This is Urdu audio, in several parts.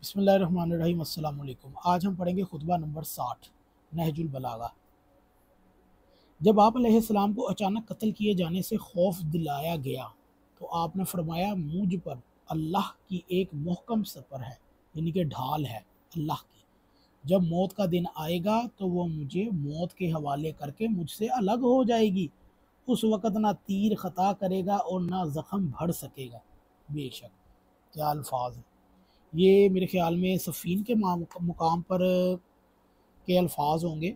بسم اللہ الرحمن الرحیم۔ السلام علیکم۔ آج ہم پڑھیں گے خطبہ نمبر 60 نہج البلاغہ۔ جب آپ علیہ السلام کو اچانک قتل کیے جانے سے خوف دلایا گیا تو آپ نے فرمایا مجھ پر اللہ کی ایک محکم سپر ہے، یعنی کہ ڈھال ہے اللہ کی۔ جب موت کا دن آئے گا تو وہ مجھے موت کے حوالے کر کے مجھ سے الگ ہو جائے گی۔ اس وقت نہ تیر خطا کرے گا اور نہ زخم بڑھ سکے گا۔ بے شک کیا الفاظ ہیں! یہ میرے خیال میں صفین کے مقام پر کے الفاظ ہوں گے،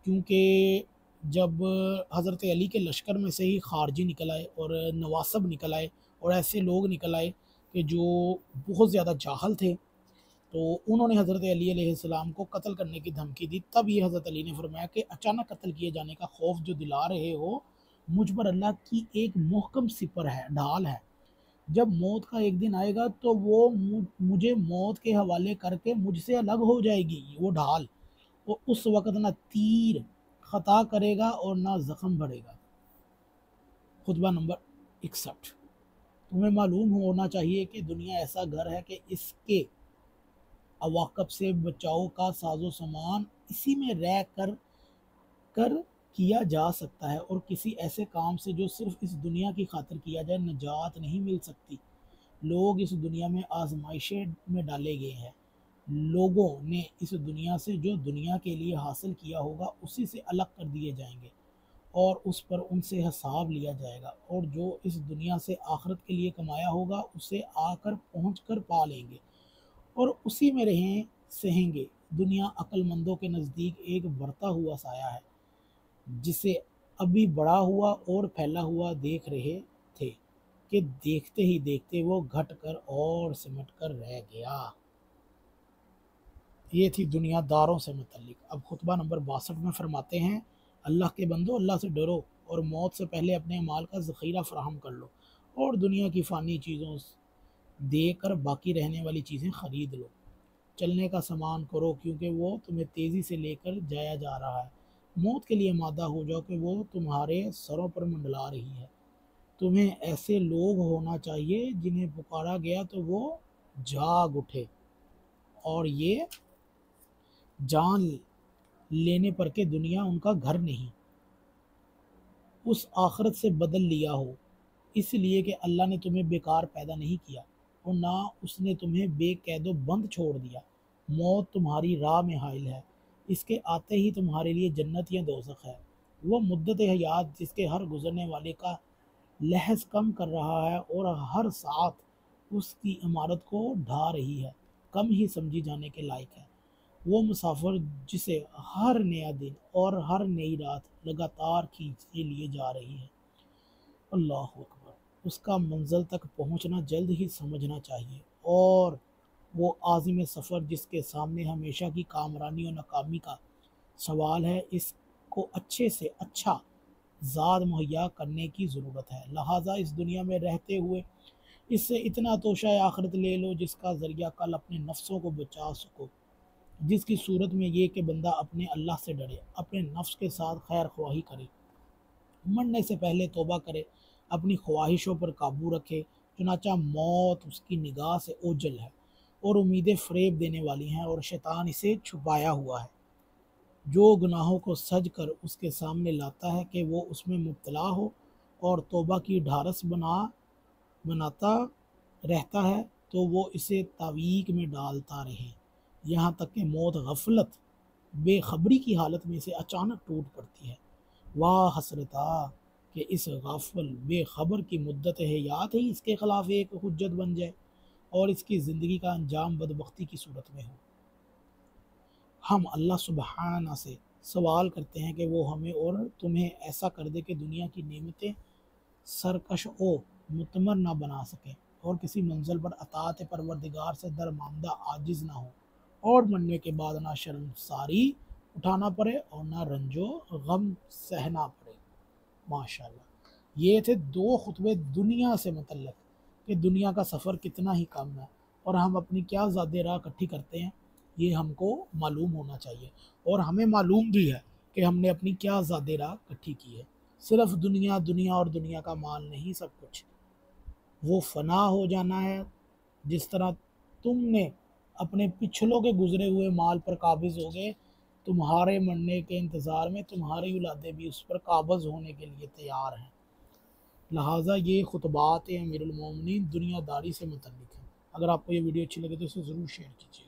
کیونکہ جب حضرت علی کے لشکر میں سے ہی خارجی نکل آئے اور نواسب نکل آئے اور ایسے لوگ نکل آئے کہ جو بہت زیادہ جاہل تھے، تو انہوں نے حضرت علی علیہ السلام کو قتل کرنے کی دھمکی دی۔ تب یہ حضرت علی نے فرمایا کہ اچانک قتل کیے جانے کا خوف جو دلا رہے ہو، مجھ پر اللہ کی ایک محکم سپر ہے، ڈھال ہے۔ جب موت کا ایک دن آئے گا تو وہ مجھے موت کے حوالے کر کے مجھ سے الگ ہو جائے گی، وہ ڈھال، اور اس وقت نہ تیر خطا کرے گا اور نہ زخم بڑھے گا۔ خطبہ نمبر 61۔ تمہیں معلوم ہونا چاہیے کہ دنیا ایسا گھر ہے کہ اس کے عواقب سے بچاؤ کا ساز و سامان اسی میں رہ کر کیا جا سکتا ہے، اور کسی ایسے کام سے جو صرف اس دنیا کی خاطر کیا جائے نجات نہیں مل سکتی۔ لوگ اس دنیا میں آزمائشیں میں ڈالے گئے ہیں۔ لوگوں نے اس دنیا سے جو دنیا کے لیے حاصل کیا ہوگا اسی سے الگ کر دیے جائیں گے، اور اس پر ان سے حساب لیا جائے گا، اور جو اس دنیا سے آخرت کے لیے کمایا ہوگا اسے آ کر پہنچ کر پا لیں گے، اور اسی میں رہیں سہیں گے۔ دنیا عقل مندوں کے نزدیک ایک بڑھتا ہوا سایہ ہے جسے ابھی بڑا ہوا اور پھیلا ہوا دیکھ رہے تھے کہ دیکھتے ہی دیکھتے وہ گھٹ کر اور سمٹ کر رہ گیا۔ یہ تھی دنیا داروں سے متعلق۔ اب خطبہ نمبر 62 میں فرماتے ہیں اللہ کے بندو، اللہ سے ڈرو اور موت سے پہلے اپنے مال کا ذخیرہ فراہم کر لو، اور دنیا کی فانی چیزوں دے کر باقی رہنے والی چیزیں خرید لو۔ چلنے کا سامان کرو کیونکہ وہ تمہیں تیزی سے لے کر جایا جا رہا ہے۔ موت کے لیے مادہ ہو جاؤ کہ وہ تمہارے سروں پر منڈلا رہی ہے۔ تمہیں ایسے لوگ ہونا چاہیے جنہیں پکارا گیا تو وہ جاگ اٹھے، اور یہ جان لینے پر کہ دنیا ان کا گھر نہیں، اس آخرت سے بدل لیا ہو، اس لیے کہ اللہ نے تمہیں بیکار پیدا نہیں کیا اور نہ اس نے تمہیں بے قید و بند چھوڑ دیا۔ موت تمہاری راہ میں حائل ہے، اس کے آتے ہی تمہارے لیے جنت یا دوزخ ہے۔ وہ مدت حیات جس کے ہر گزرنے والے کا لحظ کم کر رہا ہے اور ہر ساتھ اس کی عمارت کو ڈھا رہی ہے، کم ہی سمجھی جانے کے لائق ہے۔ وہ مسافر جسے ہر نیا دن اور ہر نئی رات لگاتار کھینچتے لیے جا رہی ہے۔ اللہ اکبر! اس کا منزل تک پہنچنا جلد ہی سمجھنا چاہیے، اور وہ عازم سفر جس کے سامنے ہمیشہ کی کامرانی اور ناکامی کا سوال ہے، اس کو اچھے سے اچھا زاد مہیا کرنے کی ضرورت ہے۔ لہٰذا اس دنیا میں رہتے ہوئے اس سے اتنا توشہ آخرت لے لو جس کا ذریعہ کل اپنے نفسوں کو بچا سکو، جس کی صورت میں یہ کہ بندہ اپنے اللہ سے ڈرے، اپنے نفس کے ساتھ خیر خواہی کرے، مرنے سے پہلے توبہ کرے، اپنی خواہشوں پر قابو رکھے۔ چنانچہ موت اس کی نگاہ سے اوجھل ہے اور امیدیں فریب دینے والی ہیں، اور شیطان اسے چھپایا ہوا ہے، جو گناہوں کو سج کر اس کے سامنے لاتا ہے کہ وہ اس میں مبتلا ہو اور توبہ کی ڈھارس بناتا رہتا ہے تو وہ اسے تعویق میں ڈالتا رہے، یہاں تک کہ موت غفلت بے خبری کی حالت میں سے اچانک ٹوٹ پڑتی ہے۔ واہ حسرتا کہ اس غافل بے خبر کی مدت حیات ہی اس کے خلاف ایک حجت بن جائے اور اس کی زندگی کا انجام بدبختی کی صورت میں ہو۔ ہم اللہ سبحانہ سے سوال کرتے ہیں کہ وہ ہمیں اور تمہیں ایسا کر دے کہ دنیا کی نعمتیں سرکش و متمر نہ بنا سکیں، اور کسی منزل پر اطاعت پروردگار سے درماندہ عاجز نہ ہو، اور مرنے کے بعد نہ شرمساری اٹھانا پڑے اور نہ رنج و غم سہنا پڑے۔ ماشاءاللہ! یہ تھے دو خطبے دنیا سے متعلق کہ دنیا کا سفر کتنا ہی کم ہے اور ہم اپنی کیا زاد راہ اکٹھی کرتے ہیں، یہ ہم کو معلوم ہونا چاہیے، اور ہمیں معلوم بھی ہے کہ ہم نے اپنی کیا زاد راہ اکٹھی کی ہے۔ صرف دنیا دنیا اور دنیا کا مال نہیں سب کچھ، وہ فنا ہو جانا ہے۔ جس طرح تم نے اپنے پچھلوں کے گزرے ہوئے مال پر قابض ہو گئے، تمہارے مرنے کے انتظار میں تمہاری اولادیں بھی اس پر قابض ہونے کے لیے تیار ہیں۔ لہٰذا یہ خطبات امیر المومنین دنیا داری سے متعلق ہیں۔ اگر آپ کو یہ ویڈیو اچھی لگے تو اسے ضرور شیئر کیجیے۔